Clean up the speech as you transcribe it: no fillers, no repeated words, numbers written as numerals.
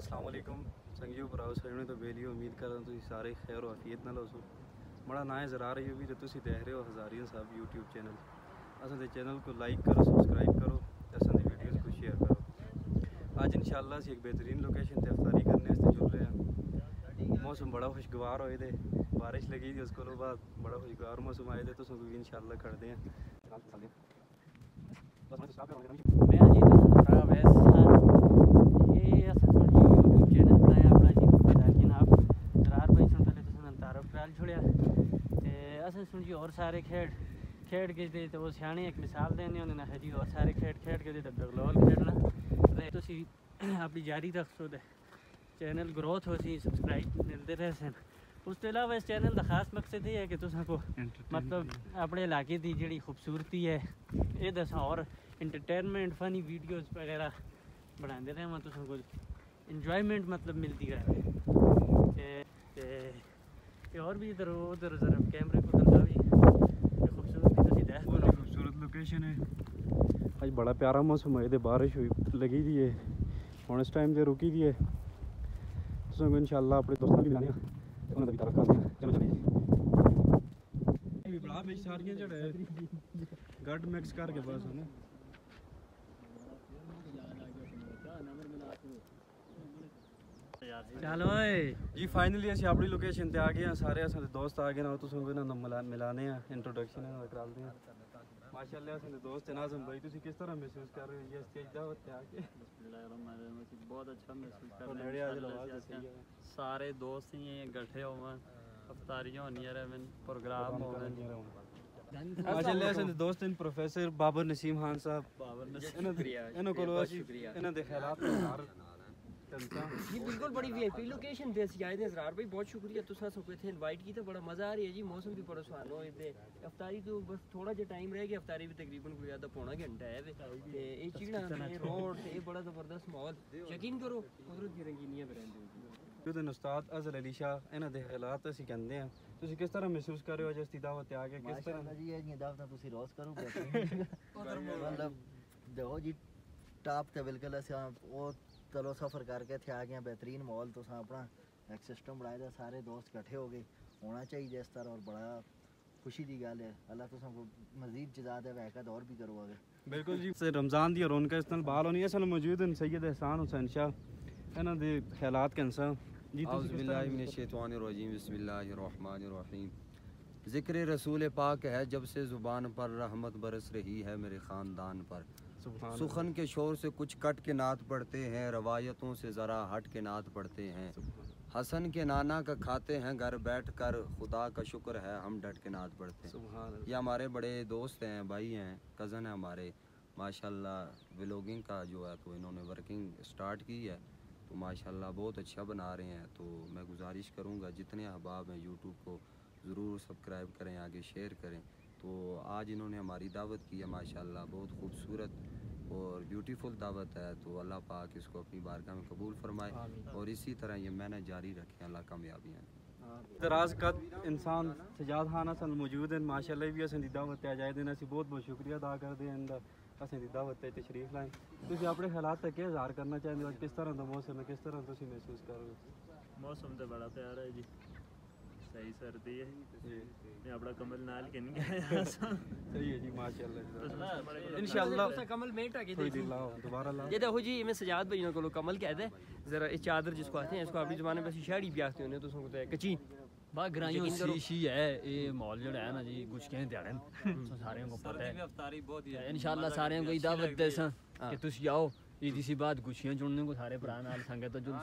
अस्सलाम वालेकुम संगियो भराओ सजने तो बेलियो उम्मीद करदा तुसीं सारे खैर आफियत नाल होसो। बड़ा ना है जरा रही होगी जो तुसीं देख रहे हो हज़ारियां साहब यूट्यूब चैनल। असां दे चैनल को लाइक करो, सब्सक्राइब करो ते असां दी वीडियोज़ को शेयर करो। आज इंशाअल्लाह असीं एक बेहतरीन लोकेशन ते इफ्तारी करने आस्ते जुल रहे हैं। मौसम बड़ा खुशगवार होए दे, बारिश लगी थी उसको बाद बड़ा खुशगवार मौसम आए दे तो तुसीं भी इंशाअल्लाह करदे हैं। मैं जी तो वैस ये असल में यूट्यूब चैनल बनाया अपना जी जनाब दरार भाई सुन पहले तो तारुफ कराल छोड़िया ते असल सुन जी और सारे खेड के दे तो वो सियाने एक मिसाल देने उन्होंने है जी और सारे खेड के दे तो बगलोल खेडना रे तो सी अपनी जारी रख सो दे चैनल ग्रोथ हो सी सब्सक्राइब मिलते रहे सन। उस तो अलावा इस चैनल का खास मकसद ये है कि तुसा को मतलब अपने इलाके की जी खूबसूरती है ये दसा और इंटरटेनमेंट फनी वीडियोस वगैरह बनाते रहे मैं तुसा को इंजॉयमेंट मतलब मिलती रहे ते और भी इधर उधर जरा कैमरे को दंदा भी खूबसूरती तो सीधा बड़ा खूबसूरत लोकेशन है। आज बड़ा प्यारा मौसम है, बारिश हुई लगी थी है और इस टाइम से रुकी थी है तो इंशाल्लाह अपने दोस्तों भी मिलाने उन्होंने भी तारुफ करते हैं। चलो चलिए बड़ा बेच सारियां जड़े गड मिक्स करके बस है ना चलो जी फाइनली ਅਸੀਂ ਆਪਣੀ ਲੋਕੇਸ਼ਨ ਤੇ ਆ ਗਏ ਆ ਸਾਰੇ ਅਸਾਂ ਦੇ ਦੋਸਤ ਆ ਗਏ ਨਾ ਤੁਸੀਂ ਇਹਨਾਂ ਨਾਲ ਮਿਲਾਨੇ ਆ ਇੰਟਰੋਡਕਸ਼ਨ ਇਹਨਾਂ ਦਾ ਕਰਾਉਂਦੇ ਆ। ਮਾਸ਼ਾਅੱਲਾ ਅਸਾਂ ਦੇ ਦੋਸਤ ਨਾਜ਼ਮ ਭਾਈ ਤੁਸੀਂ ਕਿਸ ਤਰ੍ਹਾਂ ਮਹਿਸੂਸ ਕਰ ਰਹੇ ਹੋ ਜੀ ਸਟੇਜ ਦਾਵਤ ਤੇ ਆ ਕੇ? बिस्मिल्लाहिर्रहमानिर्रहीम बहुत अच्छा महसूस कर और रहे नेड़े आज हैं आवाज़ सही है। सारे दोस्त ही इकट्ठे होवन अफ्तारियां होनी रहे प्रोग्राम होवन माशाअल्लाह असां दे दोस्त इन प्रोफेसर बाबर नसीम खान साहब ਇਹਨਾਂ ਕੋਲੋਂ ਅਸੀਂ ਇਹਨਾਂ ਦੇ ਖਿਆਲਾਤ ਨਾਲ जी बिल्कुल बड़ी वीआईपी लोकेशन पे ਅਸੀਂ ਆਏ ਨੇ ਜ਼ਰਾਰ ਭਾਈ ਬਹੁਤ ਸ਼ੁਕਰੀਆ ਤੁਸੀਂ ਸਾਨੂੰ ਇੱਥੇ ਇਨਵਾਈਟ ਕੀਤਾ ਬੜਾ ਮਜ਼ਾ ਆ ਰਿਹਾ ਜੀ ਮੌਸਮ ਵੀ ਬੜਾ ਸੁਹਾਣਾ ਹੋਏ ਤੇ ਇਫਤਾਰੀ ਤੋਂ ਬਸ ਥੋੜਾ ਜਿਹਾ ਟਾਈਮ ਰਹਿ ਗਿਆ ਇਫਤਾਰੀ ਵੀ ਤਕਰੀਬਨ ਕੋਈ ਆਧਾ ਪੌਣਾ ਘੰਟਾ ਹੈ ਤੇ ਇਹ ਚੀਣਾ ਇਹ ਰੋਡ ਤੇ ਇਹ ਬੜਾ ਜ਼ਬਰਦਸਤ ਮਾਹੌਲ ਯਕੀਨ ਕਰੋ ਕੁਦਰਤ ਦੀ ਰੰਗੀਨੀਆਂ ਵੀ ਰਹਿੰਦੇ ਹੋ ਉਹਦੇ ਉਸਤਾਦ ਅਜ਼ਰ ਅਲੀ ਸ਼ਾਹ ਇਹਨਾਂ ਦੇ ਹਾਲਾਤ ਅਸੀਂ ਕਹਿੰਦੇ ਆ ਤੁਸੀਂ ਕਿਸ ਤਰ੍ਹਾਂ ਮਹਿਸੂਸ ਕਰ ਰਹੇ ਹੋ ਅੱਜ ਦਾਵਤ ਤੇ ਆ ਕੇ ਕਿਸ ਤਰ੍ਹਾਂ ਜੀ ਇਹ ਦਾਵਤਾਂ ਤੁਸੀਂ ਰੋਜ਼ ਕਰੋ ਮਤਲਬ ਦੇਖੋ ਜੀ ਟਾਪ ਤੇ ਬਿਲਕੁਲ ਅਸੀਂ ਉਹ चलो सफ़र करके थे आ गए बेहतरीन माहौल तो अपना एक सिस्टम बनाया था सारे दोस्त इकट्ठे हो गए होना चाहिए इस तरह और बड़ा खुशी की गल है अल्लाह तो सबको मजीद जज़ाद है वैकद और भी करो आगे बिल्कुल जी से रमज़ान दी रौनक इस नाल बाल होनी असल मौजूद हैं सैयद एहसान हुसैन शाह इन्हां दे ख्यालात कैंसा जी औज़ुबिल्लाहिमिनश्शैतानिर्रजीम बिस्मिल्लाहिर्रहमानिर्रहीम ज़िक्र रसूल पाक है जब से ज़ुबान पर रहमत बरस रही है मेरे ख़ानदान पर सुखन के शोर से कुछ कट के नात पढ़ते हैं रवायतों से ज़रा हट के नात पढ़ते हैं हसन के नाना का खाते हैं घर बैठ कर खुदा का शुक्र है हम डट के नात पढ़ते हैं। ये हमारे बड़े दोस्त हैं भाई हैं कज़न हैं हमारे माशाल्लाह व्लॉगिंग का जो है तो इन्होंने वर्किंग स्टार्ट की है तो माशाल्लाह बहुत अच्छा बना रहे हैं तो मैं गुजारिश करूँगा जितने अहबाब हैं यूट्यूब को ज़रूर सब्सक्राइब करें आगे शेयर करें। तो आज इन्होंने हमारी दावत की है माशाल्लाह बहुत खूबसूरत और ब्यूटीफुल दावत है तो अल्लाह पाक इसको अपनी बारगाह में कबूल फरमाए और इसी तरह ये मेहनत जारी रखें अल्लाह कामयाबियाँ दराज कद इंसान सजाद खान असन मौजूद हैं माशाल्लाह भी असें दी दावत ते जाए देना असी बहुत बहुत शुक्रिया अदा करते हैं इंदा असें दी दावत ते तशरीफ लाए तुसीं अपने हालात तक इज़हार करना चाहते हो किस तरह दा मौसम है किस तरह तुसीं महसूस कर रहे हो? मौसम तो बड़ा प्यारा है जी सही सर्दी है मैं अपना कमल नाल के नहीं गया सही है जी माशाल्लाह इंशाल्लाह कमल मेट आके थोड़ी देर लाओ दोबारा लाओ ये देखो जी मैं सजाद भाई को कमल कहते हैं जरा इस चादर जिसको आते हैं इसको अपनी ज़बान में शहरी भी आखते होने तो उसको कच्ची बा ग्राइयों सी है ये माहौल जड़ा है ना जी कुछ कहें ध्यान सारे को पता है अफ्तारी बहुत ही इंशाल्लाह सारे को दावत दे कि तुसी आओ इसी बात गुछियां चुनने को सारे भरा नाल संगत जुल